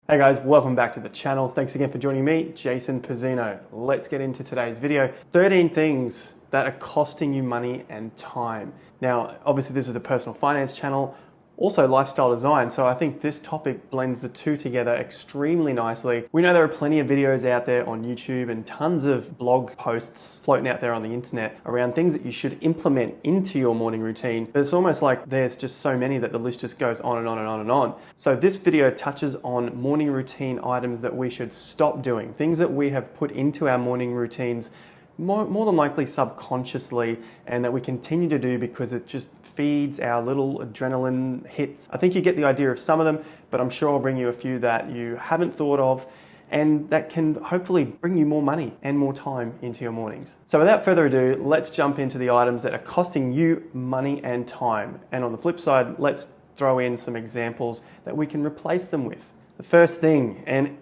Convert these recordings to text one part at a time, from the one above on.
Hey guys, welcome back to the channel. Thanks again for joining me, Jason Pizzino. Let's get into today's video. 13 things that are costing you money and time. Now, obviously this is a personal finance channel, also lifestyle design, so I think this topic blends the two together extremely nicely. We know there are plenty of videos out there on YouTube and tons of blog posts floating out there on the internet around things that you should implement into your morning routine, but it's almost like there's just so many that the list just goes on and on and on and on. So this video touches on morning routine items that we should stop doing, things that we have put into our morning routines more than likely subconsciously, and that we continue to do because it just feeds our little adrenaline hits. I think you get the idea of some of them, but I'm sure I'll bring you a few that you haven't thought of and that can hopefully bring you more money and more time into your mornings. So without further ado, let's jump into the items that are costing you money and time. And on the flip side, let's throw in some examples that we can replace them with. The first thing, and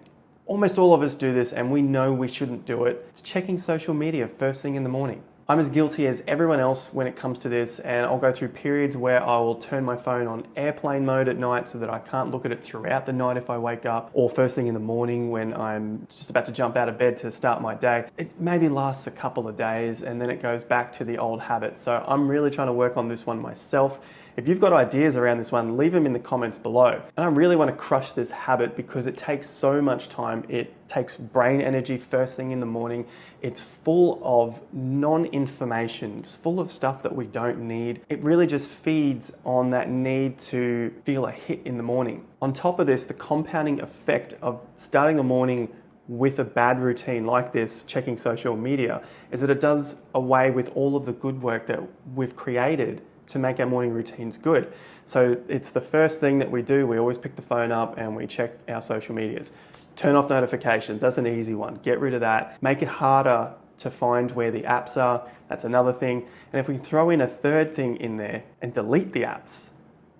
almost all of us do this and we know we shouldn't do it, it's checking social media first thing in the morning. I'm as guilty as everyone else when it comes to this, and I'll go through periods where I will turn my phone on airplane mode at night so that I can't look at it throughout the night if I wake up, or first thing in the morning when I'm just about to jump out of bed to start my day. It maybe lasts a couple of days and then it goes back to the old habit. So I'm really trying to work on this one myself. If you've got ideas around this one, leave them in the comments below. And I really want to crush this habit because it takes so much time. It takes brain energy first thing in the morning. It's full of non-information. It's full of stuff that we don't need. It really just feeds on that need to feel a hit in the morning. On top of this, the compounding effect of starting a morning with a bad routine like this, checking social media, is that it does away with all of the good work that we've created to make our morning routines good. So it's the first thing that we do. We always pick the phone up and we check our social medias. Turn off notifications, that's an easy one. Get rid of that. Make it harder to find where the apps are, that's another thing. And if we throw in a third thing in there and delete the apps,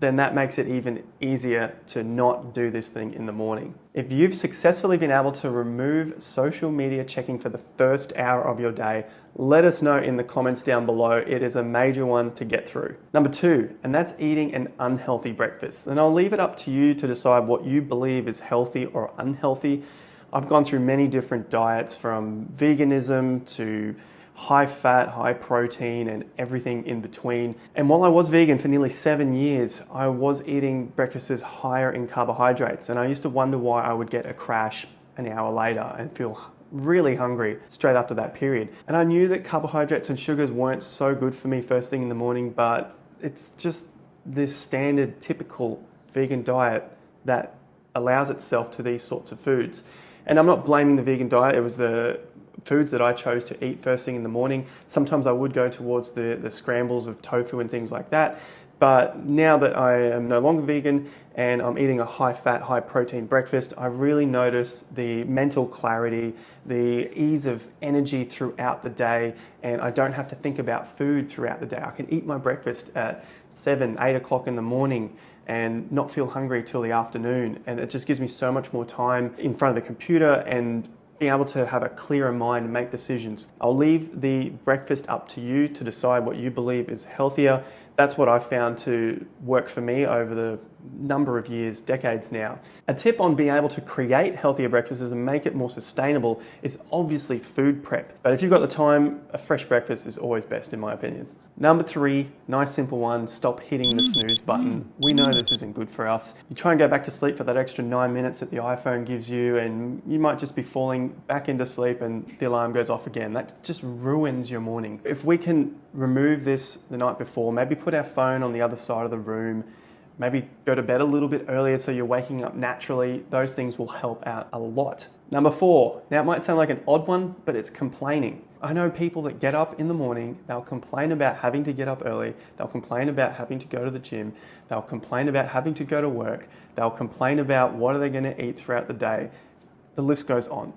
then that makes it even easier to not do this thing in the morning. If you've successfully been able to remove social media checking for the first hour of your day, let us know in the comments down below. It is a major one to get through. Number two, and that's eating an unhealthy breakfast. And I'll leave it up to you to decide what you believe is healthy or unhealthy. I've gone through many different diets, from veganism to high fat, high protein, and everything in between. And while I was vegan for nearly 7 years, I was eating breakfasts higher in carbohydrates. And I used to wonder why I would get a crash an hour later and feel really hungry straight after that period. And I knew that carbohydrates and sugars weren't so good for me first thing in the morning, but it's just this standard, typical vegan diet that allows itself to these sorts of foods. And I'm not blaming the vegan diet, it was the foods that I chose to eat first thing in the morning. Sometimes I would go towards the scrambles of tofu and things like that. But now that I am no longer vegan and I'm eating a high fat, high protein breakfast, I've really noticed the mental clarity, the ease of energy throughout the day, and I don't have to think about food throughout the day. I can eat my breakfast at 7, 8 o'clock in the morning and not feel hungry till the afternoon. And it just gives me so much more time in front of the computer and being able to have a clearer mind and make decisions. I'll leave the breakfast up to you to decide what you believe is healthier. That's what I've found to work for me over the number of years, decades now. A tip on being able to create healthier breakfasts and make it more sustainable is obviously food prep. But if you've got the time, a fresh breakfast is always best in my opinion. Number three, nice simple one, stop hitting the snooze button. We know this isn't good for us. You try and go back to sleep for that extra 9 minutes that the iPhone gives you, and you might just be falling back into sleep and the alarm goes off again. That just ruins your morning. If we can remove this the night before, maybe put our phone on the other side of the room, maybe go to bed a little bit earlier so you're waking up naturally, those things will help out a lot. Number four, now it might sound like an odd one, but it's complaining. I know people that get up in the morning, they'll complain about having to get up early, they'll complain about having to go to the gym, they'll complain about having to go to work, they'll complain about what are they going to eat throughout the day. The list goes on.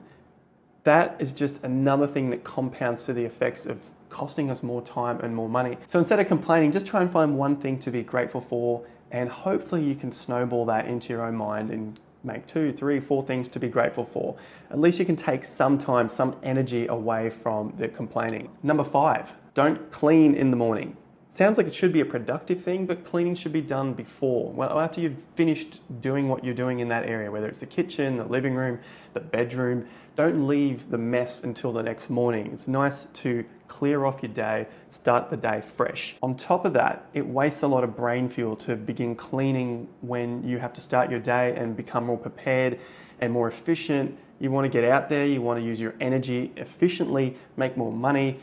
That is just another thing that compounds to the effects of costing us more time and more money. So instead of complaining, just try and find one thing to be grateful for, and hopefully you can snowball that into your own mind and make 2, 3, 4 things to be grateful for. At least you can take some time, some energy away from the complaining. Number 5, don't clean in the morning. Sounds like it should be a productive thing, but cleaning should be done before. Well, after you've finished doing what you're doing in that area, whether it's the kitchen, the living room, the bedroom, don't leave the mess until the next morning. It's nice to clear off your day, start the day fresh. On top of that, it wastes a lot of brain fuel to begin cleaning when you have to start your day and become more prepared and more efficient. You want to get out there, you want to use your energy efficiently, make more money,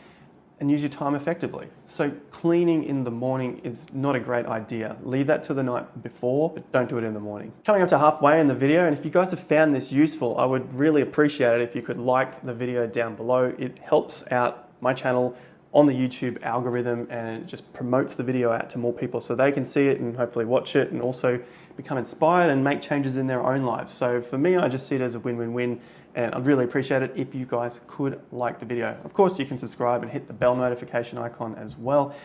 and use your time effectively. So cleaning in the morning is not a great idea. Leave that to the night before, but don't do it in the morning. Coming up to halfway in the video, and if you guys have found this useful, I would really appreciate it if you could like the video down below. It helps out my channel on the YouTube algorithm, and it just promotes the video out to more people so they can see it and hopefully watch it and also become inspired and make changes in their own lives. So for me, I just see it as a win-win-win, and I'd really appreciate it if you guys could like the video. Of course, you can subscribe and hit the bell notification icon as well.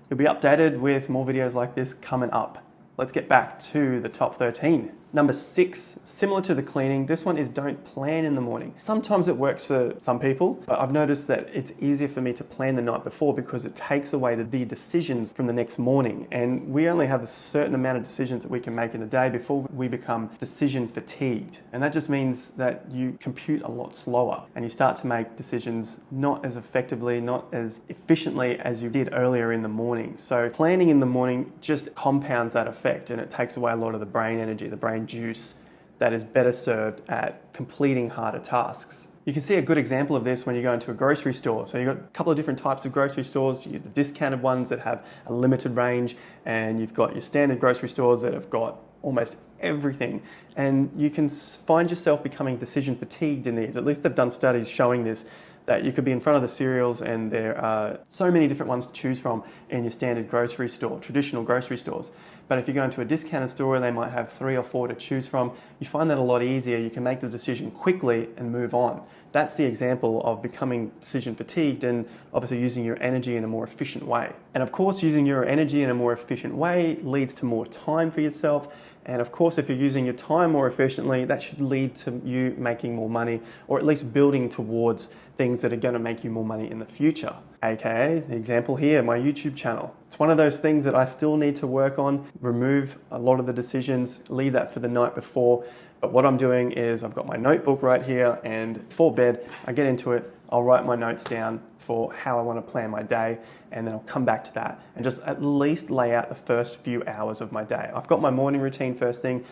You'll be updated with more videos like this coming up. Let's get back to the top 13. Number 6, similar to the cleaning, this one is don't plan in the morning. Sometimes it works for some people, but I've noticed that it's easier for me to plan the night before because it takes away the decisions from the next morning. And we only have a certain amount of decisions that we can make in a day before we become decision fatigued. And that just means that you compute a lot slower and you start to make decisions not as effectively, not as efficiently as you did earlier in the morning. So planning in the morning just compounds that effect, and it takes away a lot of the brain energy, the brain juice that is better served at completing harder tasks. You can see a good example of this when you go into a grocery store. So you've got a couple of different types of grocery stores. You get the discounted ones that have a limited range, and you've got your standard grocery stores that have got almost everything. And you can find yourself becoming decision fatigued in these. At least they've done studies showing this, that you could be in front of the cereals and there are so many different ones to choose from in your standard grocery store, traditional grocery stores. But if you go into a discounted store and they might have 3 or 4 to choose from, you find that a lot easier. You can make the decision quickly and move on. That's the example of becoming decision fatigued and obviously using your energy in a more efficient way. And of course, using your energy in a more efficient way leads to more time for yourself. And of course, if you're using your time more efficiently, that should lead to you making more money, or at least building towards things that are going to make you more money in the future. AKA the example here, my YouTube channel. It's one of those things that I still need to work on, remove a lot of the decisions, leave that for the night before. But what I'm doing is I've got my notebook right here, and before bed, I get into it, I'll write my notes down for how I want to plan my day, and then I'll come back to that and just at least lay out the first few hours of my day. I've got my morning routine first thing,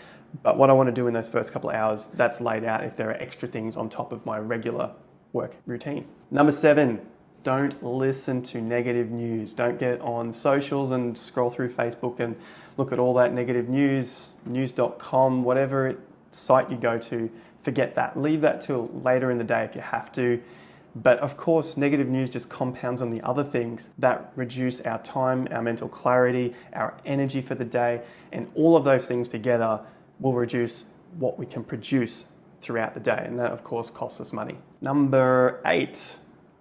but what I want to do in those first couple of hours, that's laid out if there are extra things on top of my regular work routine. Number 7, don't listen to negative news. Don't get on socials and scroll through Facebook and look at all that negative news, news.com, whatever site you go to. Forget that. Leave that till later in the day if you have to. But of course, negative news just compounds on the other things that reduce our time, our mental clarity, our energy for the day, and all of those things together will reduce what we can produce throughout the day. And that, of course, costs us money. Number 8,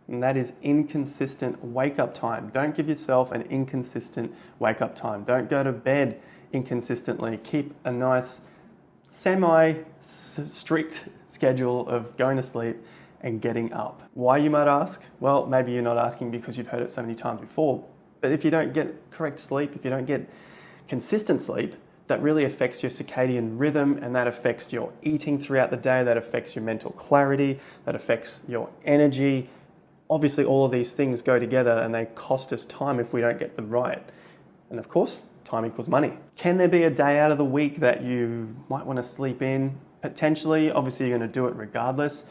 and that is inconsistent wake-up time. Don't give yourself an inconsistent wake-up time. Don't go to bed inconsistently. Keep a nice semi-strict schedule of going to sleep and getting up. Why, you might ask? Well, maybe you're not asking because you've heard it so many times before, but if you don't get correct sleep, if you don't get consistent sleep, that really affects your circadian rhythm, and that affects your eating throughout the day, that affects your mental clarity, that affects your energy. Obviously, all of these things go together and they cost us time if we don't get them right. And of course, time equals money. Can there be a day out of the week that you might want to sleep in? Potentially. Obviously, you're going to do it regardless.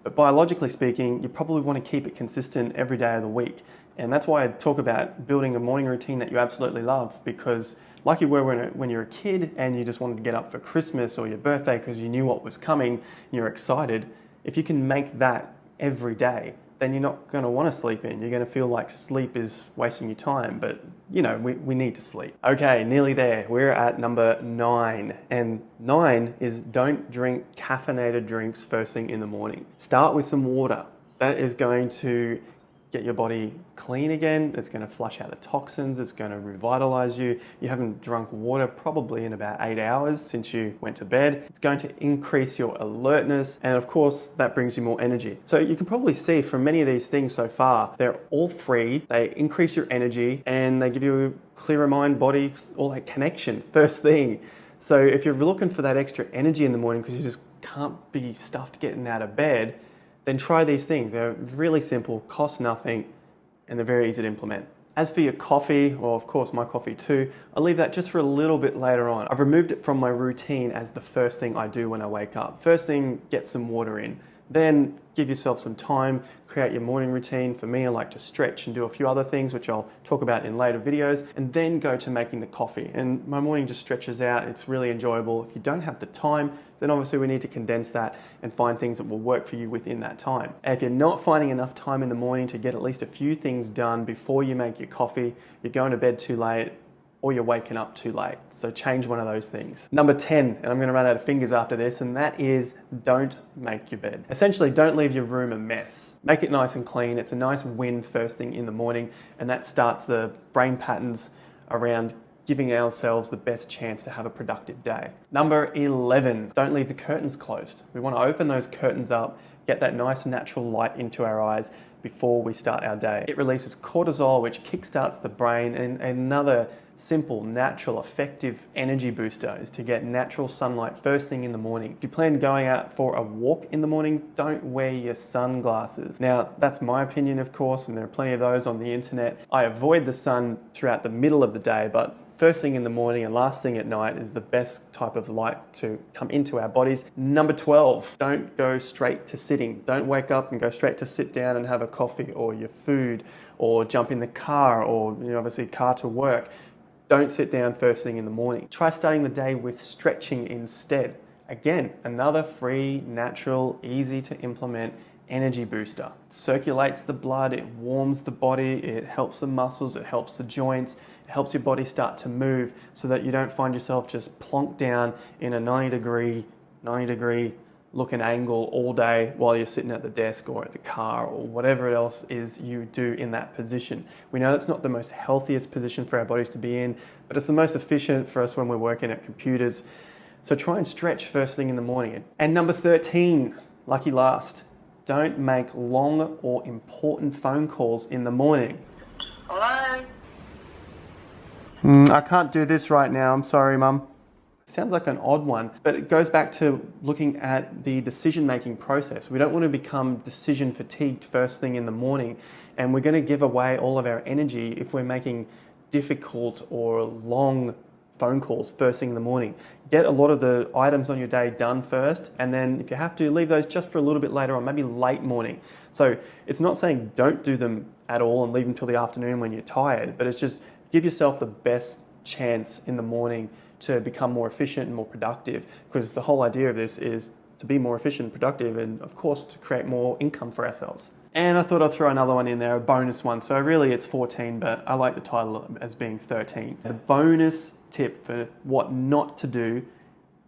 But biologically speaking, you probably want to keep it consistent every day of the week. And that's why I talk about building a morning routine that you absolutely love, because like you were when you're a kid and you just wanted to get up for Christmas or your birthday because you knew what was coming and you're excited, if you can make that every day, then you're not going to want to sleep in. You're going to feel like sleep is wasting your time, but you know, we need to sleep. Okay, nearly there. We're at number 9. And 9 is don't drink caffeinated drinks first thing in the morning. Start with some water. That is going to get your body clean again. It's going to flush out the toxins. It's going to revitalize you. You haven't drunk water probably in about 8 hours since you went to bed. It's going to increase your alertness. And of course, that brings you more energy. So you can probably see from many of these things so far, they're all free. They increase your energy and they give you a clearer mind, body, all that connection first thing. So if you're looking for that extra energy in the morning because you just can't be stuffed getting out of bed, then try these things. They're really simple, cost nothing, and they're very easy to implement. As for your coffee, or of course my coffee too, I leave that just for a little bit later on. I've removed it from my routine as the first thing I do when I wake up. First thing, get some water in. Then give yourself some time, create your morning routine. For me, I like to stretch and do a few other things, which I'll talk about in later videos, and then go to making the coffee. And my morning just stretches out. It's really enjoyable. If you don't have the time, then obviously we need to condense that and find things that will work for you within that time. And if you're not finding enough time in the morning to get at least a few things done before you make your coffee, you're going to bed too late, or you're waking up too late. So change one of those things. Number 10, and I'm gonna run out of fingers after this, and that is don't make your bed. Essentially, don't leave your room a mess. Make it nice and clean. It's a nice win first thing in the morning, and that starts the brain patterns around giving ourselves the best chance to have a productive day. Number 11, don't leave the curtains closed. We wanna open those curtains up, get that nice natural light into our eyes before we start our day. It releases cortisol, which kickstarts the brain, and another simple, natural, effective energy booster is to get natural sunlight first thing in the morning. If you plan going out for a walk in the morning, don't wear your sunglasses. Now, that's my opinion, of course, and there are plenty of those on the internet. I avoid the sun throughout the middle of the day, but first thing in the morning and last thing at night is the best type of light to come into our bodies. Number 12, don't go straight to sitting. Don't wake up and go straight to sit down and have a coffee or your food or jump in the car or obviously car to work. Don't sit down first thing in the morning. Try starting the day with stretching instead. Again, another free, natural, easy to implement energy booster. It circulates the blood, it warms the body, it helps the muscles, it helps the joints, it helps your body start to move so that you don't find yourself just plonked down in a 90 degree looking angle all day while you're sitting at the desk or at the car or whatever else is you do in that position. We know that's not the most healthiest position for our bodies to be in, but it's the most efficient for us when we're working at computers. So try and stretch first thing in the morning. And number 13, lucky last, don't make long or important phone calls in the morning. Hello? I can't do this right now. I'm sorry, Mum. Sounds like an odd one, but it goes back to looking at the decision-making process. We don't want to become decision fatigued first thing in the morning, and we're going to give away all of our energy if we're making difficult or long phone calls first thing in the morning. Get a lot of the items on your day done first, and then if you have to, leave those just for a little bit later on, maybe late morning. So it's not saying don't do them at all and leave them till the afternoon when you're tired, but it's just give yourself the best chance in the morning to become more efficient and more productive, because the whole idea of this is to be more efficient and productive, and of course to create more income for ourselves. And I thought I'd throw another one in there, a bonus one. So really it's 14, but I like the title as being 13. The bonus tip for what not to do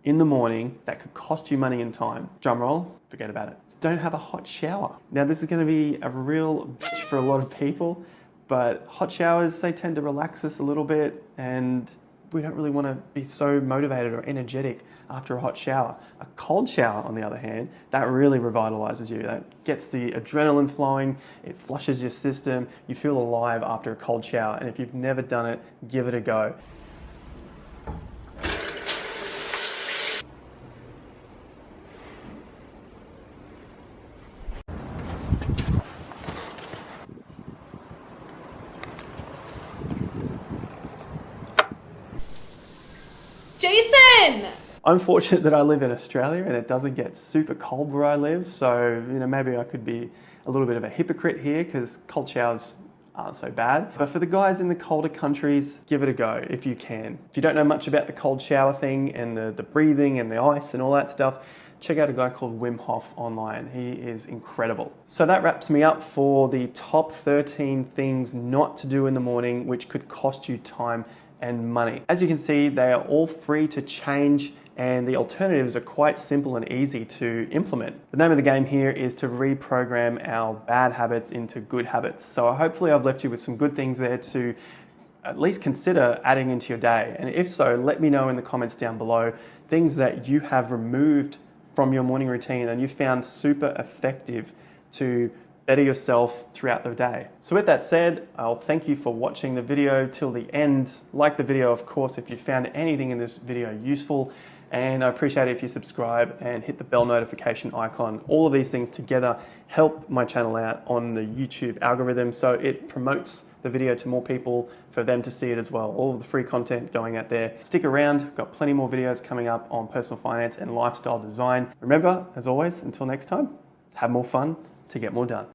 in the morning that could cost you money and time. Drum roll, forget about it. Don't have a hot shower. Now this is going to be a real bitch for a lot of people, but hot showers, they tend to relax us a little bit, and we don't really want to be so motivated or energetic after a hot shower. A cold shower, on the other hand, that really revitalizes you. That gets the adrenaline flowing, it flushes your system, you feel alive after a cold shower. And if you've never done it, give it a go. Jason! I'm fortunate that I live in Australia and it doesn't get super cold where I live, so maybe I could be a little bit of a hypocrite here because cold showers aren't so bad. But for the guys in the colder countries, give it a go if you can. If you don't know much about the cold shower thing and the breathing and the ice and all that stuff, check out a guy called Wim Hof online. He is incredible. So that wraps me up for the top 13 things not to do in the morning which could cost you time and money. As you can see, they are all free to change and the alternatives are quite simple and easy to implement. The name of the game here is to reprogram our bad habits into good habits. So hopefully I've left you with some good things there to at least consider adding into your day. And if so, let me know in the comments down below things that you have removed from your morning routine and you found super effective to better yourself throughout the day. So with that said, I'll thank you for watching the video till the end. Like the video, of course, if you found anything in this video useful, and I appreciate it if you subscribe and hit the bell notification icon. All of these things together help my channel out on the YouTube algorithm, so it promotes the video to more people for them to see it as well. All of the free content going out there. Stick around, got plenty more videos coming up on personal finance and lifestyle design. Remember, as always, until next time, have more fun to get more done.